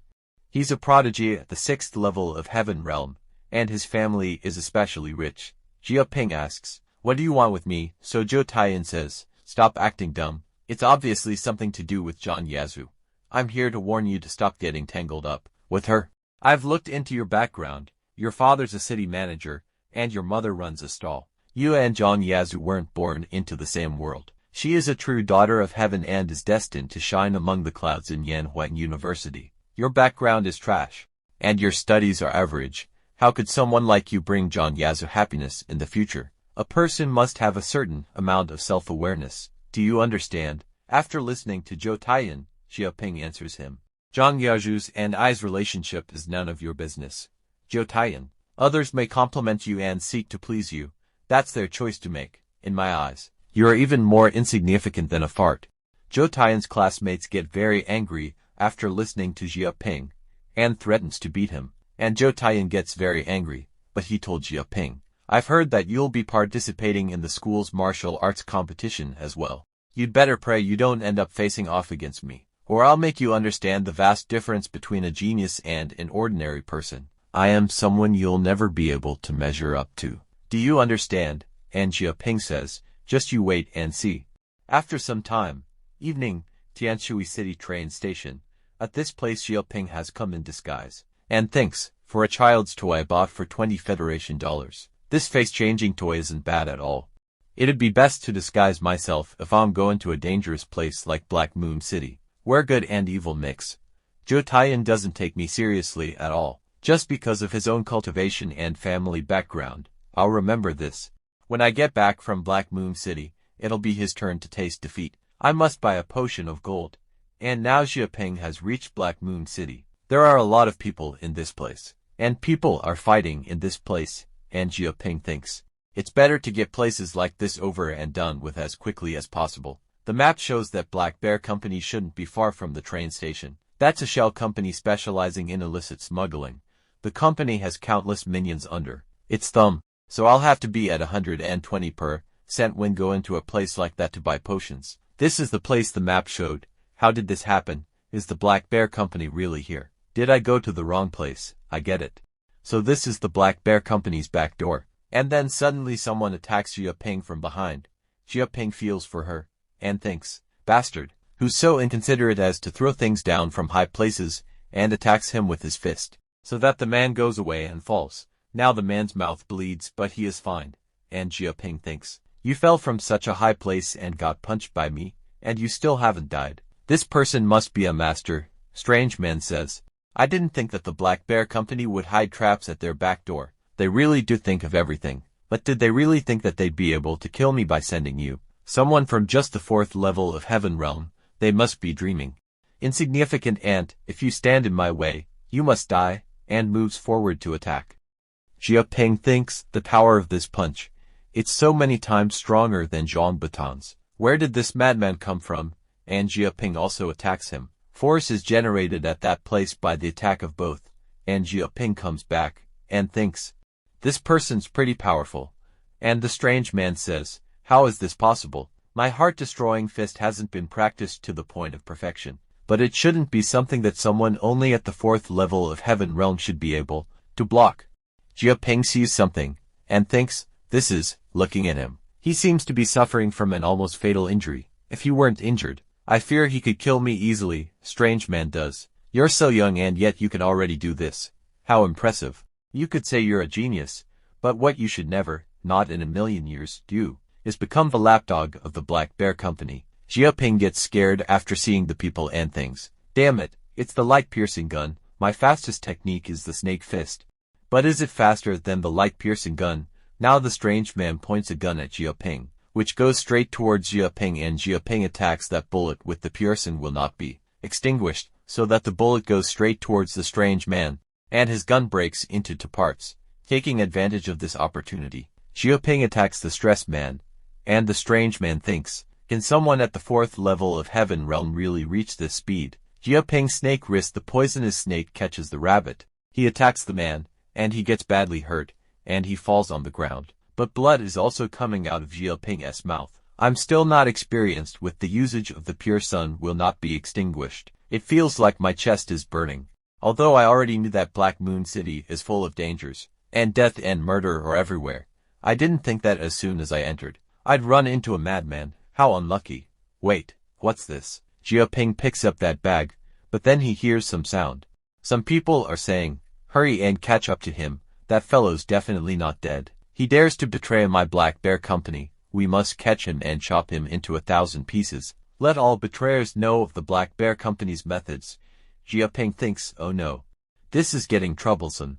He's a prodigy at the 6th level of Heaven Realm, and his family is especially rich. Xiaoping asks, what do you want with me? So Zhou Taiyan says, stop acting dumb. It's obviously something to do with Zhang Yazu. I'm here to warn you to stop getting tangled up with her. I've looked into your background. Your father's a city manager, and your mother runs a stall. You and Zhang Yazu weren't born into the same world. She is a true daughter of heaven and is destined to shine among the clouds in Yanhuang University. Your background is trash, and your studies are average. How could someone like you bring Zhang Yazu happiness in the future? A person must have a certain amount of self-awareness. Do you understand? After listening to Zhou Taiyan, Xiaoping answers him. Zhang Yazu's and I's relationship is none of your business. Zhou Taiyan, others may compliment you and seek to please you. That's their choice to make. In my eyes, you are even more insignificant than a fart. Zhou Taiyan's classmates get very angry after listening to Xiaoping, and threatens to beat him. And Zhou Taiyan gets very angry, but he told Xiaoping, I've heard that you'll be participating in the school's martial arts competition as well. You'd better pray you don't end up facing off against me, or I'll make you understand the vast difference between a genius and an ordinary person. I am someone you'll never be able to measure up to. Do you understand? And Xiaoping says, just you wait and see. After some time, evening, Tianshui City train station. At this place Xiaoping has come in disguise, and thinks, for a child's toy I bought for 20 Federation dollars. This face-changing toy isn't bad at all. It'd be best to disguise myself if I'm going to a dangerous place like Black Moon City, where good and evil mix. Zhou Taiyan doesn't take me seriously at all, just because of his own cultivation and family background. I'll remember this. When I get back from Black Moon City, it'll be his turn to taste defeat. I must buy a potion of gold. And now Xiaoping has reached Black Moon City. There are a lot of people in this place, and people are fighting in this place, and Xiaoping thinks, it's better to get places like this over and done with as quickly as possible. The map shows that Black Bear Company shouldn't be far from the train station. That's a shell company specializing in illicit smuggling. The company has countless minions under its thumb, so I'll have to be at 120% when going to a place like that to buy potions. This is the place the map showed. How did this happen? Is the Black Bear Company really here? Did I go to the wrong place? I get it. So this is the Black Bear Company's back door. And then suddenly someone attacks Xiaoping from behind. Xiaoping feels for her, and thinks, bastard, who's so inconsiderate as to throw things down from high places, and attacks him with his fist, so that the man goes away and falls. Now the man's mouth bleeds, but he is fine. And Xiaoping thinks, you fell from such a high place and got punched by me, and you still haven't died. This person must be a master, Strange Man says. I didn't think that the Black Bear Company would hide traps at their back door. They really do think of everything. But did they really think that they'd be able to kill me by sending you, someone from just the 4th level of Heaven Realm? They must be dreaming. Insignificant ant, if you stand in my way, you must die, and moves forward to attack. Xiaoping thinks, the power of this punch. It's so many times stronger than Zhang Baton's. Where did this madman come from? And Xiaoping also attacks him. Force is generated at that place by the attack of both, and Xiaoping comes back, and thinks, this person's pretty powerful. And the Strange Man says, how is this possible? My heart-destroying fist hasn't been practiced to the point of perfection, but it shouldn't be something that someone only at the 4th level of heaven realm should be able to block. Jia Ping sees something, and thinks, this is, looking at him. He seems to be suffering from an almost fatal injury. If he weren't injured, I fear he could kill me easily. Strange man does. You're so young and yet you can already do this. How impressive. You could say you're a genius, but what you should never, not in a million years, do, is become the lapdog of the Black Bear Company. Jia Ping gets scared after seeing the people and things. Damn it, it's the light-piercing gun. My fastest technique is the snake fist. But is it faster than the light-piercing gun? Now the strange man points a gun at Jia Ping, which goes straight towards Jia Ping, and Jia Ping attacks that bullet with the piercing will not be extinguished, so that the bullet goes straight towards the strange man, and his gun breaks into two parts. Taking advantage of this opportunity, Jia Ping attacks the stressed man, and the strange man thinks, can someone at the 4th level of heaven realm really reach this speed? Jia Ping's snake wrist, the poisonous snake, catches the rabbit. He attacks the man, and he gets badly hurt, and he falls on the ground. But blood is also coming out of Jia Ping's mouth. I'm still not experienced with the usage of the pure sun will not be extinguished. It feels like my chest is burning. Although I already knew that Black Moon City is full of dangers, and death and murder are everywhere, I didn't think that as soon as I entered, I'd run into a madman. How unlucky. Wait, what's this? Jia Ping picks up that bag, but then he hears some sound. Some people are saying, hurry and catch up to him, that fellow's definitely not dead. He dares to betray my Black Bear Company. We must catch him and chop him into 1,000 pieces. Let all betrayers know of the Black Bear Company's methods. Jia Ping thinks, oh no. This is getting troublesome.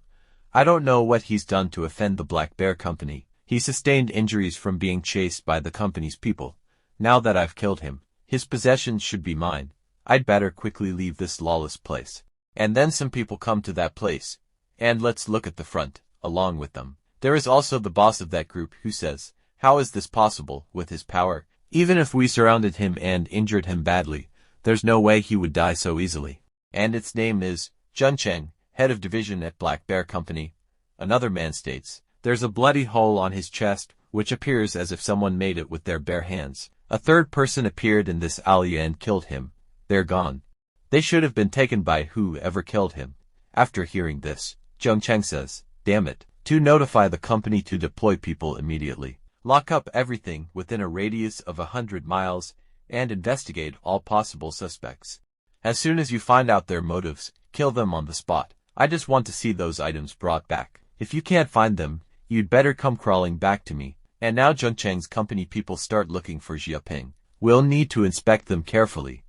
I don't know what he's done to offend the Black Bear Company. He sustained injuries from being chased by the company's people. Now that I've killed him, his possessions should be mine. I'd better quickly leave this lawless place. And then some people come to that place. And let's look at the front, along with them. There is also the boss of that group who says, how is this possible with his power? Even if we surrounded him and injured him badly, there's no way he would die so easily. And its name is Zheng Cheng, head of division at Black Bear Company. Another man states, there's a bloody hole on his chest, which appears as if someone made it with their bare hands. A third person appeared in this alley and killed him. They're gone. They should have been taken by whoever killed him. After hearing this, Zheng Cheng says, damn it, to notify the company to deploy people immediately. Lock up everything within a radius of 100 miles, and investigate all possible suspects. As soon as you find out their motives, kill them on the spot. I just want to see those items brought back. If you can't find them, you'd better come crawling back to me. And now Zheng Cheng's company people start looking for Jia Ping. We'll need to inspect them carefully.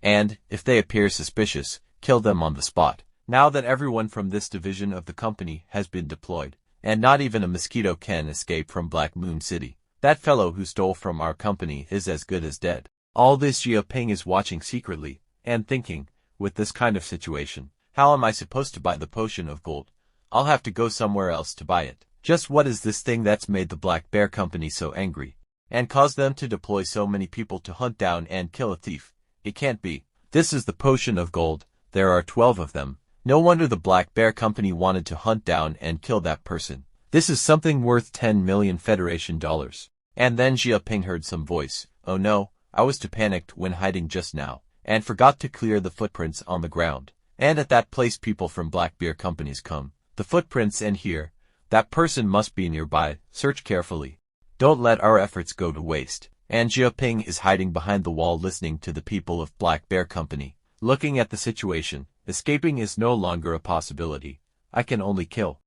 And, if they appear suspicious, kill them on the spot. Now that everyone from this division of the company has been deployed, and not even a mosquito can escape from Black Moon City, that fellow who stole from our company is as good as dead. All this Jia Ping is watching secretly, and thinking, with this kind of situation, how am I supposed to buy the potion of gold? I'll have to go somewhere else to buy it. Just what is this thing that's made the Black Bear Company so angry, and caused them to deploy so many people to hunt down and kill a thief? It can't be. This is the potion of gold. There are 12 of them. No wonder the Black Bear Company wanted to hunt down and kill that person. This is something worth 10 million Federation dollars. And then Jia Ping heard some voice. Oh no, I was too panicked when hiding just now, and forgot to clear the footprints on the ground. And at that place people from Black Bear Companies come. The footprints end here. That person must be nearby. Search carefully. Don't let our efforts go to waste. And Jia Ping is hiding behind the wall listening to the people of Black Bear Company. Looking at the situation, escaping is no longer a possibility. I can only kill.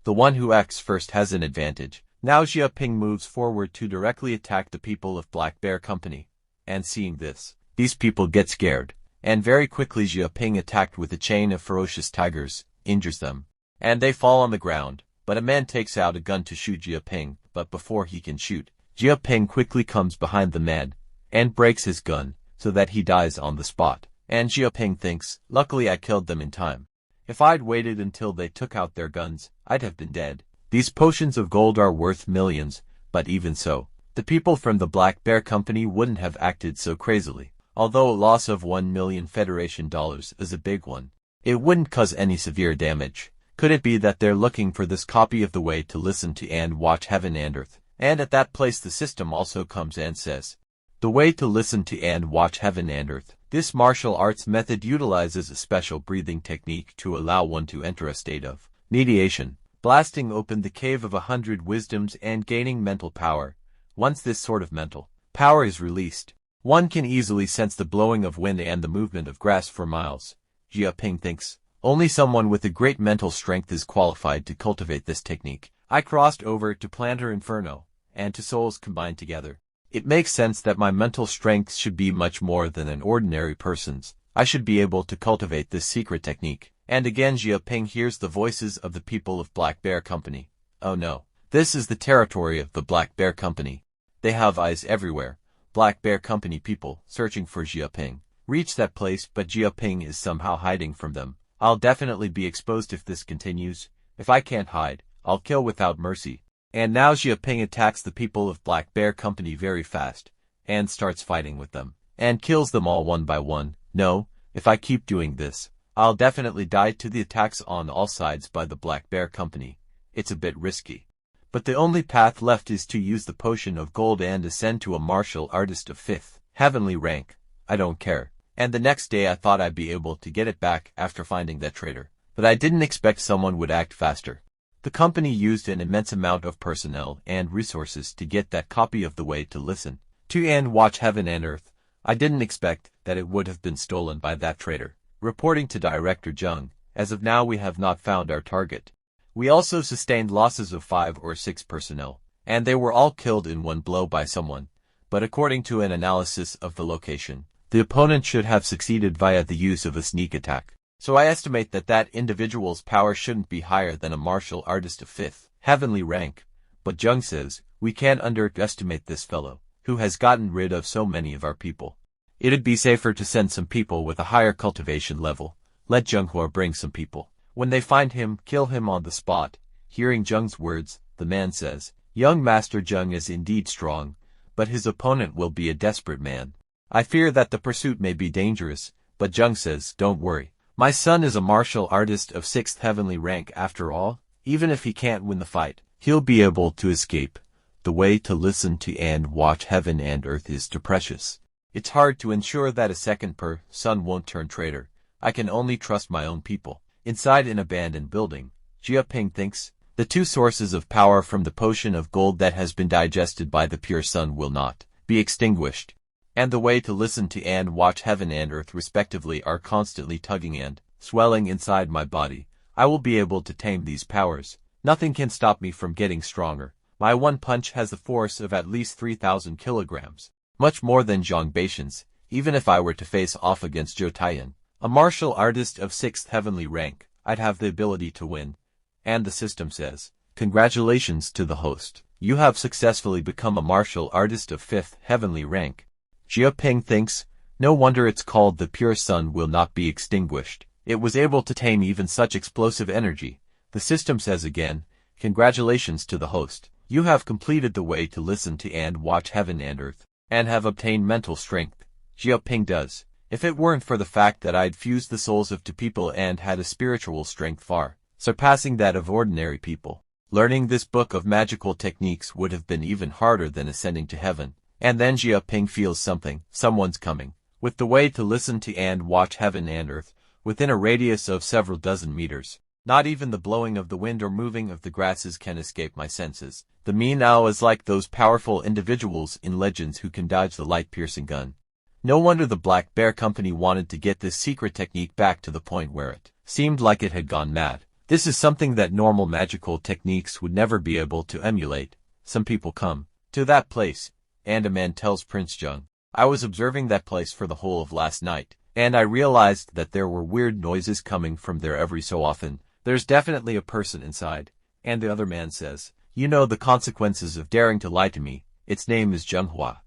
The one who acts first has an advantage. Now Jia Ping moves forward to directly attack the people of Black Bear Company. And seeing this, these people get scared. And very quickly Jia Ping, attacked with a chain of ferocious tigers, injures them. And they fall on the ground. But a man takes out a gun to shoot Jia Ping, but before he can shoot, Jia Ping quickly comes behind the man, and breaks his gun, so that he dies on the spot. And Jia Ping thinks, luckily I killed them in time. If I'd waited until they took out their guns, I'd have been dead. These potions of gold are worth millions, but even so, the people from the Black Bear Company wouldn't have acted so crazily. Although a loss of 1 million Federation dollars is a big one, it wouldn't cause any severe damage. Could it be that they're looking for this copy of the way to listen to and watch heaven and earth? And at that place the system also comes and says, The way to listen to and watch heaven and earth. This martial arts method utilizes a special breathing technique to allow one to enter a state of meditation, blasting open the cave of 100 wisdoms and gaining mental power. Once this sort of mental power is released, one can easily sense the blowing of wind and the movement of grass for miles. Jia Ping thinks only someone with a great mental strength is qualified to cultivate this technique. I crossed over to Planter Inferno, and two souls combined together. It makes sense that my mental strength should be much more than an ordinary person's. I should be able to cultivate this secret technique. And again Jia Ping hears the voices of the people of Black Bear Company. Oh no. This is the territory of the Black Bear Company. They have eyes everywhere. Black Bear Company people, searching for Jia Ping, reach that place, but Jia Ping is somehow hiding from them. I'll definitely be exposed if this continues. If I can't hide, I'll kill without mercy. And now Jia Ping attacks the people of Black Bear Company very fast, and starts fighting with them, and kills them all one by one. No, if I keep doing this, I'll definitely die to the attacks on all sides by the Black Bear Company. It's a bit risky. But the only path left is to use the potion of gold and ascend to a martial artist of 5th heavenly rank. I don't care. And the next day I thought I'd be able to get it back after finding that traitor. But I didn't expect someone would act faster. The company used an immense amount of personnel and resources to get that copy of The Way to Listen to and Watch Heaven and Earth. I didn't expect that it would have been stolen by that traitor. Reporting to Director Zheng, as of now we have not found our target. We also sustained losses of 5 or 6 personnel, and they were all killed in one blow by someone. But according to an analysis of the location, the opponent should have succeeded via the use of a sneak attack. So I estimate that that individual's power shouldn't be higher than a martial artist of 5th heavenly rank. But Zheng says, we can't underestimate this fellow, who has gotten rid of so many of our people. It'd be safer to send some people with a higher cultivation level. Let Zhenghua bring some people. When they find him, kill him on the spot. Hearing Zheng's words, the man says, young Master Zheng is indeed strong, but his opponent will be a desperate man. I fear that the pursuit may be dangerous, but Zheng says, don't worry. My son is a martial artist of 6th heavenly rank after all. Even if he can't win the fight, he'll be able to escape. The way to listen to and watch heaven and earth is too precious. It's hard to ensure that a second son won't turn traitor. I can only trust my own people. Inside an abandoned building, Jia Ping thinks, the 2 sources of power from the potion of gold that has been digested by the pure sun will not be extinguished. And the way to listen to and watch heaven and earth respectively are constantly tugging and swelling inside my body. I will be able to tame these powers. Nothing can stop me from getting stronger. My one punch has the force of at least 3,000 kilograms. Much more than Zhang Baishan's, even if I were to face off against Zhou Taiyan, a martial artist of 6th heavenly rank, I'd have the ability to win. And the system says, congratulations to the host. You have successfully become a martial artist of 5th heavenly rank. Jia Ping thinks, no wonder it's called the pure sun will not be extinguished. It was able to tame even such explosive energy. The system says again, congratulations to the host. You have completed the way to listen to and watch heaven and earth, and have obtained mental strength. Jia Ping does. If it weren't for the fact that I'd fused the souls of 2 people and had a spiritual strength far surpassing that of ordinary people, learning this book of magical techniques would have been even harder than ascending to heaven. And then Jia Ping feels something, someone's coming. With the way to listen to and watch heaven and earth, within a radius of several dozen meters, not even the blowing of the wind or moving of the grasses can escape my senses. The me now is like those powerful individuals in legends who can dodge the light-piercing gun. No wonder the Black Bear Company wanted to get this secret technique back to the point where it seemed like it had gone mad. This is something that normal magical techniques would never be able to emulate. Some people come to that place, and a man tells Prince Zheng, I was observing that place for the whole of last night, and I realized that there were weird noises coming from there every so often. There's definitely a person inside. And the other man says, you know the consequences of daring to lie to me. Its name is Zhenghua,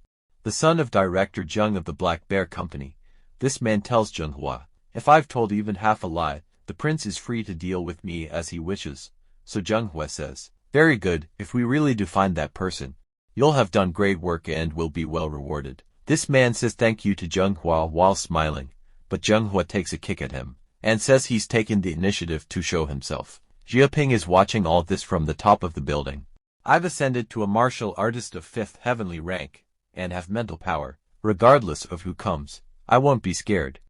the son of Director Zheng of the Black Bear Company. This man tells Zhenghua, if I've told even half a lie, the prince is free to deal with me as he wishes. So Zhenghua says, very good, if we really do find that person, you'll have done great work and will be well rewarded. This man says thank you to Zhenghua while smiling, but Zhenghua takes a kick at him, and says he's taken the initiative to show himself. Jia Ping is watching all this from the top of the building. I've ascended to a martial artist of 5th heavenly rank, and have mental power. Regardless of who comes, I won't be scared.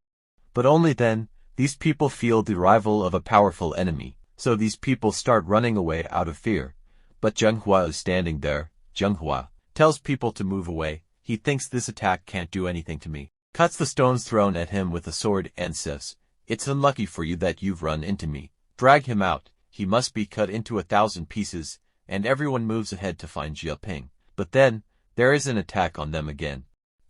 But only then, these people feel the arrival of a powerful enemy, so these people start running away out of fear. But Zhenghua is standing there. Zhenghua tells people to move away. He thinks this attack can't do anything to me. Cuts the stones thrown at him with a sword and says, "It's unlucky for you that you've run into me. Drag him out. He must be cut into 1,000 pieces," and everyone moves ahead to find Jia Ping. But then, there is an attack on them again,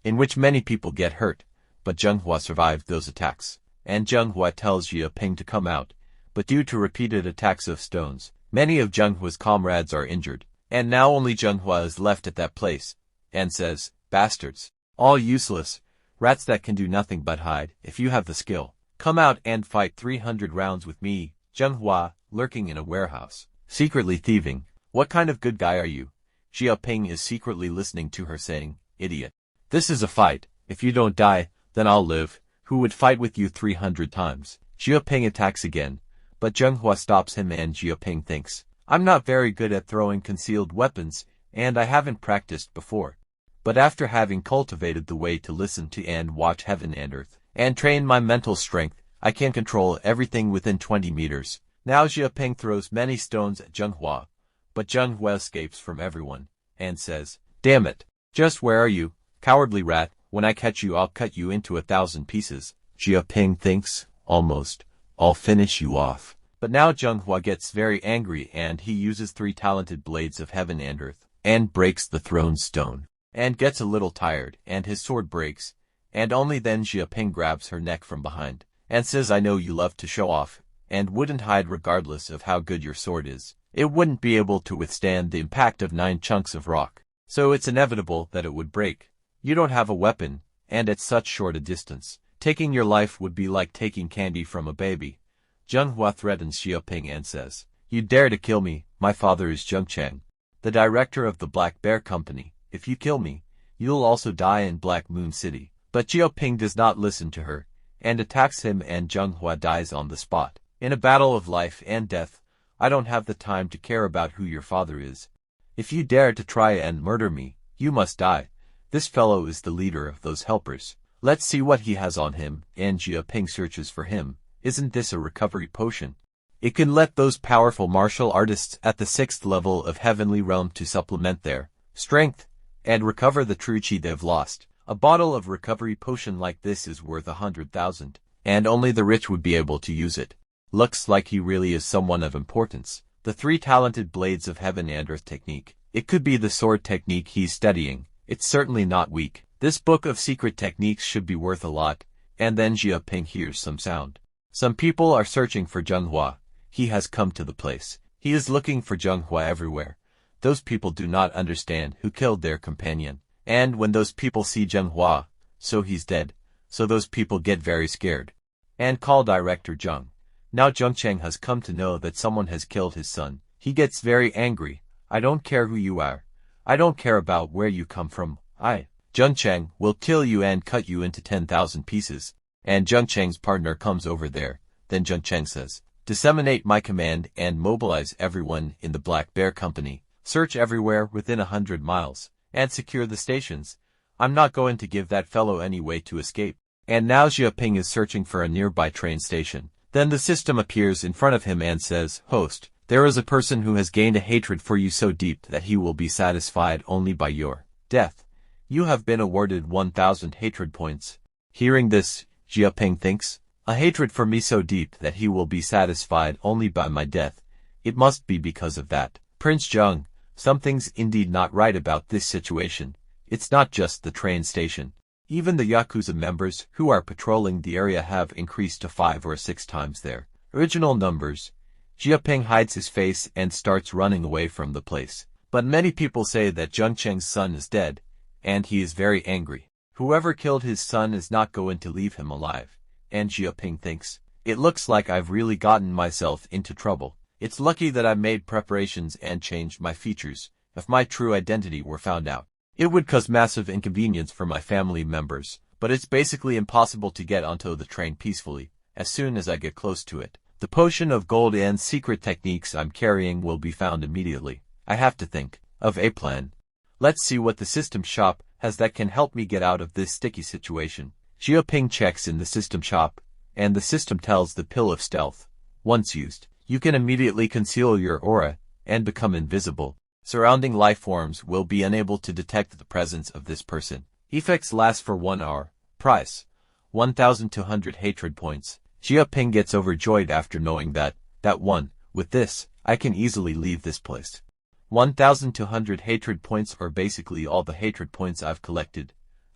in which many people get hurt, but Zhenghua survived those attacks, and Zhenghua tells Jia Ping to come out, but due to repeated attacks of stones, many of Zhenghua's comrades are injured, and now only Zhenghua is left at that place, and says, "Bastards, all useless, rats that can do nothing but hide. If you have the skill, come out and fight 300 rounds with me." Zhenghua, lurking in a warehouse, secretly thieving. What kind of good guy are you? Jia Ping is secretly listening to her saying, "Idiot. This is a fight. If you don't die, then I'll live. Who would fight with you 300 times? Jia Ping attacks again, but Zhenghua stops him and Jia Ping thinks, "I'm not very good at throwing concealed weapons, and I haven't practiced before. But after having cultivated the way to listen to and watch heaven and earth, and train my mental strength, I can control everything within 20 meters. Now Jia Ping throws many stones at Zhenghua, but Zhenghua escapes from everyone, and says, "Damn it. Just where are you, cowardly rat? When I catch you I'll cut you into 1,000 pieces." Jia Ping thinks, "Almost. I'll finish you off." But now Zhenghua gets very angry and he uses 3 talented blades of heaven and earth, and breaks the thrown stone, and gets a little tired, and his sword breaks, and only then Jia Ping grabs her neck from behind, and says, "I know you love to show off, and wouldn't hide regardless of how good your sword is. It wouldn't be able to withstand the impact of 9 chunks of rock, so it's inevitable that it would break. You don't have a weapon, and at such short a distance, taking your life would be like taking candy from a baby." Zhenghua threatens Jia Ping and says, "You dare to kill me? My father is Zheng Cheng, the director of the Black Bear Company. If you kill me, you'll also die in Black Moon City." But Jia Ping does not listen to her, and attacks him and Zhenghua dies on the spot. In a battle of life and death, I don't have the time to care about who your father is. If you dare to try and murder me, you must die. This fellow is the leader of those helpers. Let's see what he has on him, and Jia Ping searches for him. Isn't this a recovery potion? It can let those powerful martial artists at the 6th level of Heavenly Realm to supplement their strength and recover the true chi they've lost. A bottle of recovery potion like this is worth 100,000, and only the rich would be able to use it. Looks like he really is someone of importance. The 3 talented blades of heaven and earth technique. It could be the sword technique he's studying. It's certainly not weak. This book of secret techniques should be worth a lot. And then Jia Ping hears some sound. Some people are searching for Zhenghua. He has come to the place. He is looking for Zhenghua everywhere. Those people do not understand who killed their companion. And when those people see Zhenghua, so he's dead. So those people get very scared, and call Director Zheng. Now Zheng Cheng has come to know that someone has killed his son. He gets very angry. "I don't care who you are. I don't care about where you come from. Zheng Cheng, will kill you and cut you into 10,000 pieces." And Zheng Cheng's partner comes over there. Then Zheng Cheng says, "Disseminate my command and mobilize everyone in the Black Bear Company. Search everywhere within 100 miles, and secure the stations. I'm not going to give that fellow any way to escape." And now Jia Ping is searching for a nearby train station. Then the system appears in front of him and says, "Host, there is a person who has gained a hatred for you so deep that he will be satisfied only by your death. You have been awarded 1,000 hatred points." Hearing this, Jia Ping thinks, "A hatred for me so deep that he will be satisfied only by my death. It must be because of that. Prince Zheng, something's indeed not right about this situation. It's not just the train station. Even the Yakuza members who are patrolling the area have increased to 5 or 6 times their original numbers." Jia Ping hides his face and starts running away from the place. But many people say that Zheng Cheng's son is dead, and he is very angry. Whoever killed his son is not going to leave him alive. And Jia Ping thinks, "It looks like I've really gotten myself into trouble. It's lucky that I made preparations and changed my features. If my true identity were found out, it would cause massive inconvenience for my family members, but it's basically impossible to get onto the train peacefully. As soon as I get close to it, the potion of gold and secret techniques I'm carrying will be found immediately. I have to think of a plan." Let's see what the system shop has that can help me get out of this sticky situation. Xiaoping checks in the system shop, and the system tells the pill of stealth. Once used, you can immediately conceal your aura and become invisible. Surrounding life forms will be unable to detect the presence of this person. Effects last for 1 hour. Price: 1,200 hatred points. Xiaoping gets overjoyed after knowing that one. With this, I can easily leave this place. 1,200 hatred points are basically all the hatred points I've collected.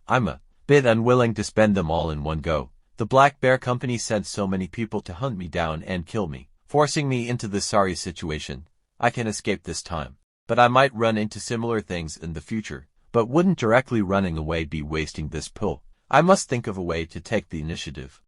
I'm a bit unwilling to spend them all in one go. The Black Bear Company sent so many people to hunt me down and kill me, forcing me into this sorry situation. I can escape this time, but I might run into similar things in the future. But wouldn't directly running away be wasting this pill? I must think of a way to take the initiative.